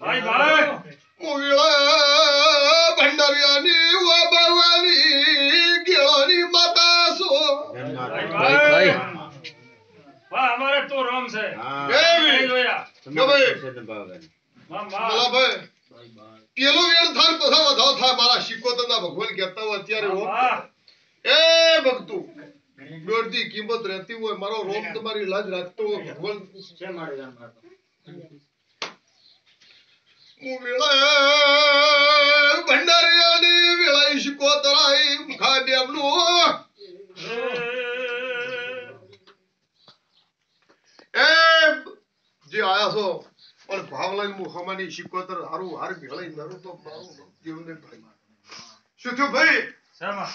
ભાઈ ભાઈ મુવીળા ભંડારિયાની ઓ ભવાની ગેળોની માતા છો ભાઈ વાહ અમારે તો રોમ છે એવી જોયા જો ભાઈ વાહ બોલા ભાઈ પેલો વેળ થાર પછી વધાવ થાય મારા શિકોતરના ભગવાન કહેતા હોય અત્યારે ઓમ એ ભક્તુ દોડતી કિંમત રહેતી હોય મારો રોમ તમારી લાજ રાખતો હોય ભગવાન છે મારે ગામ માં મુવીળા ભંડારિયાની વેળાઈ શિકોતરાઈ મુખા ડેમનું એ જે આયા છો પણ ભાવ લઈને મુખામાની શિકોતર હારું હાર ભેળાઈ નરું તો મારું જીવને ભાઈ શું થયું ભાઈ શેમાં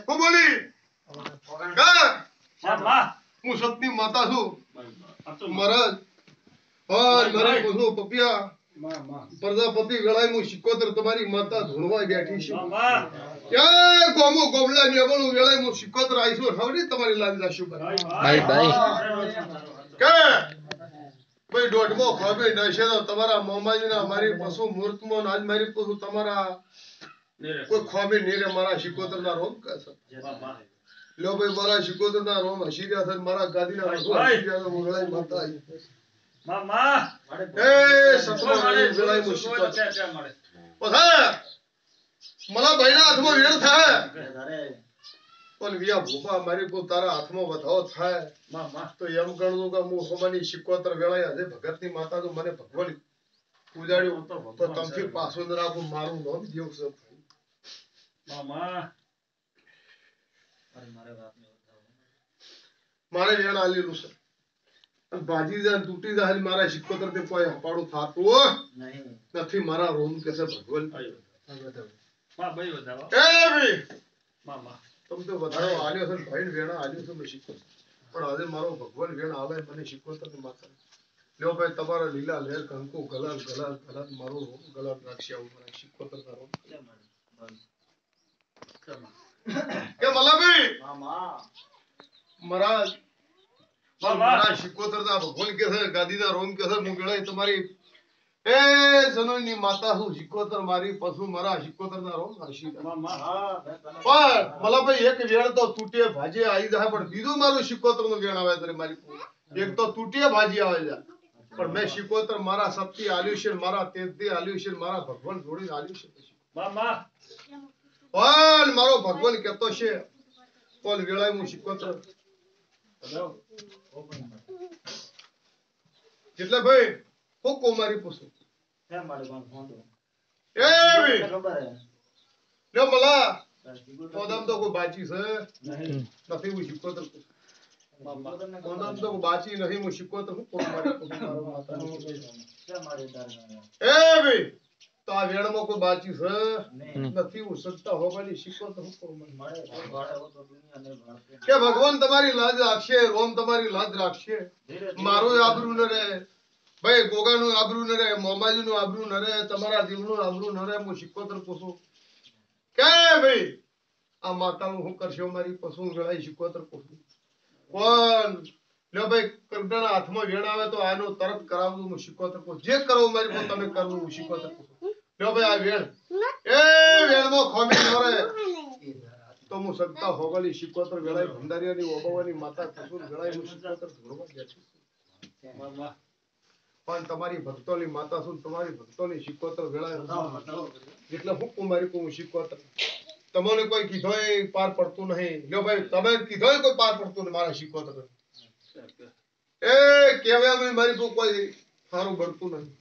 હું બોલી કા શેમાં હું સતની માતા છું મહારાજ હા મારી પૂછું પપિયા પ્રજાપતિ વેળાઈ હું શિકોતર તમારી માતા ધૂણવા બેઠી છું ક્યાં ગોમો ગોમલા નેવળું વેળાઈ હું શિકોતર આવીશું ખબર તમારી લાજ રાખ્યું ભાઈ ભાઈ કે ભાઈ દોઢમો ખોબે નશે તો તમારા મોમાજીના મારી પશુ મૂર્તમાં આજ મારી પશુ તમારા કોઈ ખોબે નીરે મારા શિકોતરના રોમ કહેશે લો ભાઈ મારા શિકોતરના રોમ હસી રહ્યા છે મારા ગાદીના હસી રહ્યા છે વેળાઈ માતા આવી મામા એ સતમો વેળાઈ હું શિકોતર પછા मला ભાઈના હાથમાં વેળ થાય પણ વિયા ભૂપા મારી કો તારા હાથમાં વધાવો થાય તો એમ ગણવું કે હું હોમાની શિકોતર વેળાય આજે ભગતની માતા તો મને ભગવાન પૂજાડ્યું તો તમથી પાછો ન રાખું મારું નામ દેવ છે મામા મારે વેણ આલેલું છે ભાજી જાય તૂટી જાય મારા શિકોતર તે કોઈ હપાડું થાતું નથી મારા રોમ કે છે ભગવાન માં ભાઈ વધાવો એ ભાઈ મામા તમ તો વધારો આલ્યો છે ભાઈ વેણા આલ્યો છે મેં શીખો પણ આજે મારો ભગવાન વેણ આવે મને શીખવતા ની માતા લ્યો ભાઈ તમારા લીલા લહેર કંકુ ગલાલ ગલાલ ગલાલ મારો રોમ ગલાલ રાખશે આવું મને શીખવતા તારો કે મલાભાઈ મહારાજ મારા શીખવતા ના ભગવાન કે છે ગાદીના રોમ કે છે હું વેળાય તમારી એ જનોની માતા હું શિકોતર મારી પશુ મારા શિકોતર ના રોમ હસી પણ મલાભાઈ એક વેળ તો તૂટે ભાજે આવી જાય પણ બીજું મારું શિકોતર નું વેણ આવે ત્યારે મારી એક તો તૂટે ભાજી આવે છે પણ મેં શિકોતર મારા શક્તિ આલ્યું છે મારા તેજથી આલ્યું છે મારા ભગવાન જોડીને આલ્યું છે મામા પણ મારો ભગવાન કહેતો છે કોલ વેળાય હું શિકોતર એટલે ભાઈ હું મારી પૂછું તો કોઈ બાચી છે નથી હું શીખવતર તો બાચી નહીં હું શીખવતર હું એ ભાઈ તો આ વેણમાં કોઈ બાચી છે નથી હું સત્તા હોવાની શીખવતર હું કે ભગવાન તમારી લાજ રાખશે રોમ તમારી લાજ રાખશે મારું આબરૂ ન રહે ભાઈ ગોગાનું આબરૂ ન રહે મોમાજીનું આબરૂ ન રહે તમારા જીવનું આબરૂ ન રહે હું શીખવતર પૂછું કે ભાઈ આ માતાનું હું કરશો મારી પશુ વેળાઈ શીખવતર પૂછું પણ લ્યો ભાઈ કર્મના હાથમાં વેણ આવે તો આનો તરત કરાવવું હું શીખવતર પૂછું જે કરો મારી પર તમે કરવું હું શીખવતર પૂછું લ્યો ભાઈ આ વેણ એ વેણમાં ખોમી ન રહે તો હું સત્તા હોવાની શીખવતર વેળાઈ ભંડારીયાની ઓબાવાની માતા પશુ વેળાઈ હું શીખવતર ધોરવા બેઠું મામા પણ તમારી ભક્તોની માતા છું તમારી ભક્તોની શીખવતર વેળાએ એટલે હું કુમારી હું શીખવતર તમને કોઈ કીધોય પાર પડતું નહીં લ્યો ભાઈ તમે કીધોય કોઈ પાર પડતું નહીં મારા શીખવતર એ કહેવાય મારી કોઈ સારું બળતું નહીં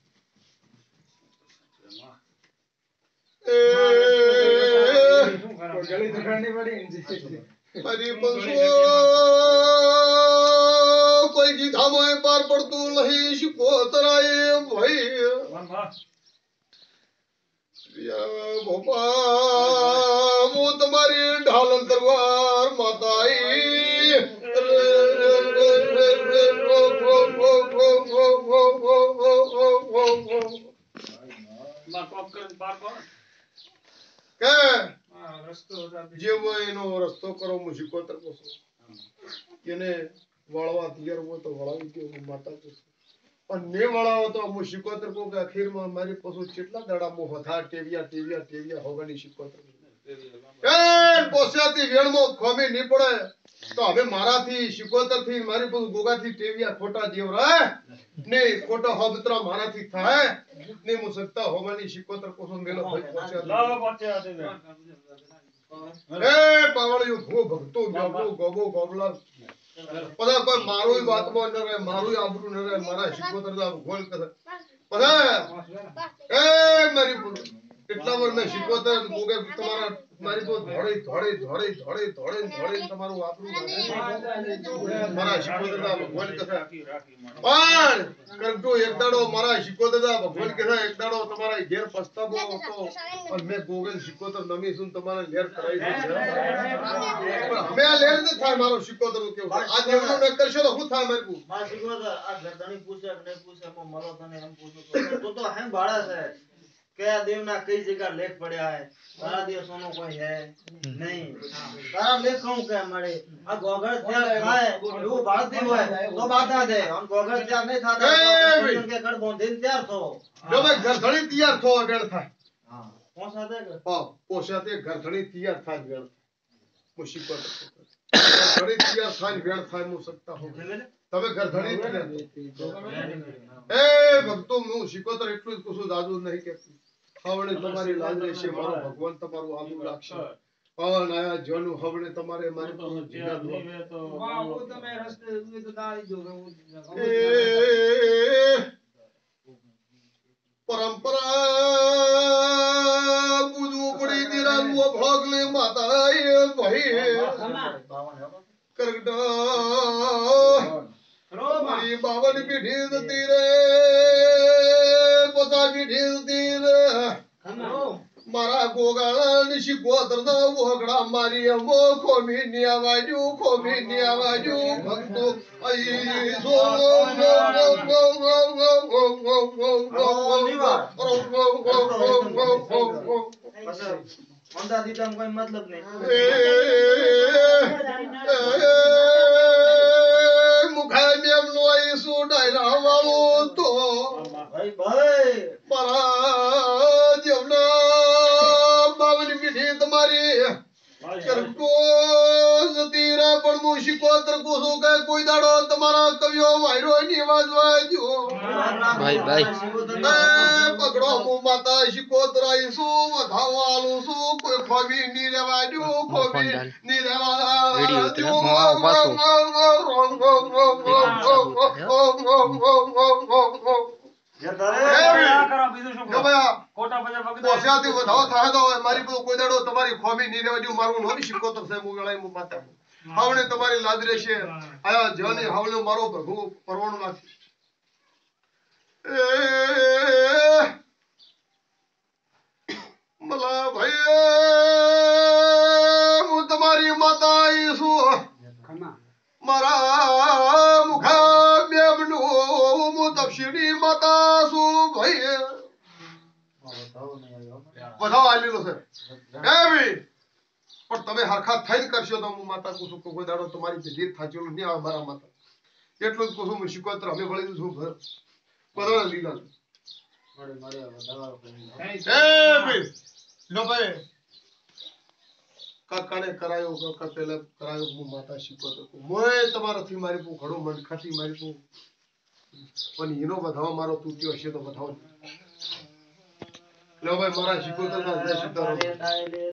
કોઈ ગીધામાં પાર પડતું નહીં શીખવતરાય ભાઈ ભોપા હું તમારી ઢાલન તરવાર માતાઈ જેવો એનો રસ્તો કરો હું શીખવતર પૂછું એને વળવા તૈયાર હોય તો વળાવી દો માતા પૂછું પણ ને વળાવો તો હું શિકોતર કહું કે આખીરમાં મારી પશુ કેટલા દાડા મો હતા ટેવિયા હોવાની શિકોતર એ પોસ્યાથી વેણમાં ખોમી નહીં પડે તો હવે મારાથી શિકોતર થી મારી પશુ ગોગાથી ટેવિયા ખોટા જેવરા ને ખોટા હોબતરા મારાથી થાય ને હું સત્તા હોવાની શિકોતર કોસો મેલો ભાઈ પોસ્યા એ પાવળિયો ભો ભક્તો મેલો ગોબો ગોબલા બધા કોઈ મારું વાતમાં ન રહે મારું આબરૂ ન રહે મારા શિકોતર દા ભગવાન કરે બધા એ મારી કેટલા વાર મેં શિકોતર ગોગે તમારા મારી તો ધોડે તમારું આબરૂ મારા શિકોતર દા ભગવાન કરે પણ કરતો એક દાડો મારા શિકોતર દા ભગવાન કરે એક દાડો તમારા ઘેર પસ્તાવો હતો અને મેં ગોગે શિકોતર નમી સુન તમારા લેર કરાઈ છે અમે આ લેર ન થાય મારો શિકોતર કેવું આ દેવનો ન કરશો તો હું થાય મારું મારા શિકોતર આ ગરદણી પૂછે કે નહીં પૂછે મો મરો તને એમ પૂછો તો હે બાળા છે કયા દેવના કઈ જગ્યા લેખ પડ્યા હે તારા દેવ સોનો કોઈ હે નહીં તારા લેખ કહું કે મળે આ ગોગળ ત્યાં થાય એવું બાળતી હોય તો બાધા દે અને ગોગળ ત્યાં નહીં થાતા કે કડ બોંધીને તૈયાર થો જો ભાઈ ઘરધણી તૈયાર થો વેળ થાય હા કોણ સાથે કે પોસાતે ઘરધણી તૈયાર થાય વેળ હું શિકોતર ઘરધણી તૈયાર થાય વેળ થાય હું સત્તા હો તમે ઘરધણી એ ભક્તો હું શિકોતર એટલું જ કશું દાદુ નહીં કે હવણે તમારી લાજ રહેશે મારો ભગવાન તમારું આબરૂ રાખશે પવન આયા જોનું હવણે તમારે મારી પાસે જીગા દો વાહ હું તમે રસ્તે તો દાળી જો પરંપરા પૂજવું પડી તેરા નો ભાગ લે માતા એ ભાઈ કરગડા મારી બાવન પીઠી જતી રે પોતા પીઠી જતી રે મારા ગોગાળા ની શિકોતર ના વોગડા મારી અમો ખોમી ની આવાજુ ભક્તો આઈ સો મંદા દીધા કોઈ મતલબ નહીં મુખાઈ એમ નો ઈસુ ડાયરા વાળો તો ભાઈ મારા જેવના બાવની પીઠી તમારી કરકો જતીરા પણ હું શિકોતર કોશું કે કોઈ દાડો તમારા કવિઓ વાયરો ની અવાજ વાજો પકડો હું માતા શિકોતર આઈશું વધાવાલું છું કોઈ ખોબી ની રેવાજો ખોબી ની તમારી ખોમી ની રેવાજો મારું નામ શિકોતર છે હું વેળાઈ હું માતા હાવણે તમારી લાજ રહેશે આયા જને હાવણે મારો પ્રભુ પરવાણો નાખી મલા ભાઈ હું તમારી માતા આઈશું મારા મુખા બેબનું હું દક્ષિણી માતા છું ભાઈ વધાવ આલેલો છે પણ તમે હરખા થઈને કરશો તો હું માતા કુસુમ કોઈ દાડો તમારી જીત થાચેલું નહીં આવે મારા માતા એટલું જ કુસુમ શિકોતર અમે વળી છું ઘર બરાબર લીલા લો ભાઈ કાકાને કરાયો કાકા પહેલા કરાયો હું માતા શિકોતર મોય તમારાથી મારી પુ ઘડો મન ખાતી મારી પુ પણ એનો વધાવ મારો તૂટ્યો હશે તો વધાવ લો ભાઈ મારા શિકોતર ના જય સીતારામ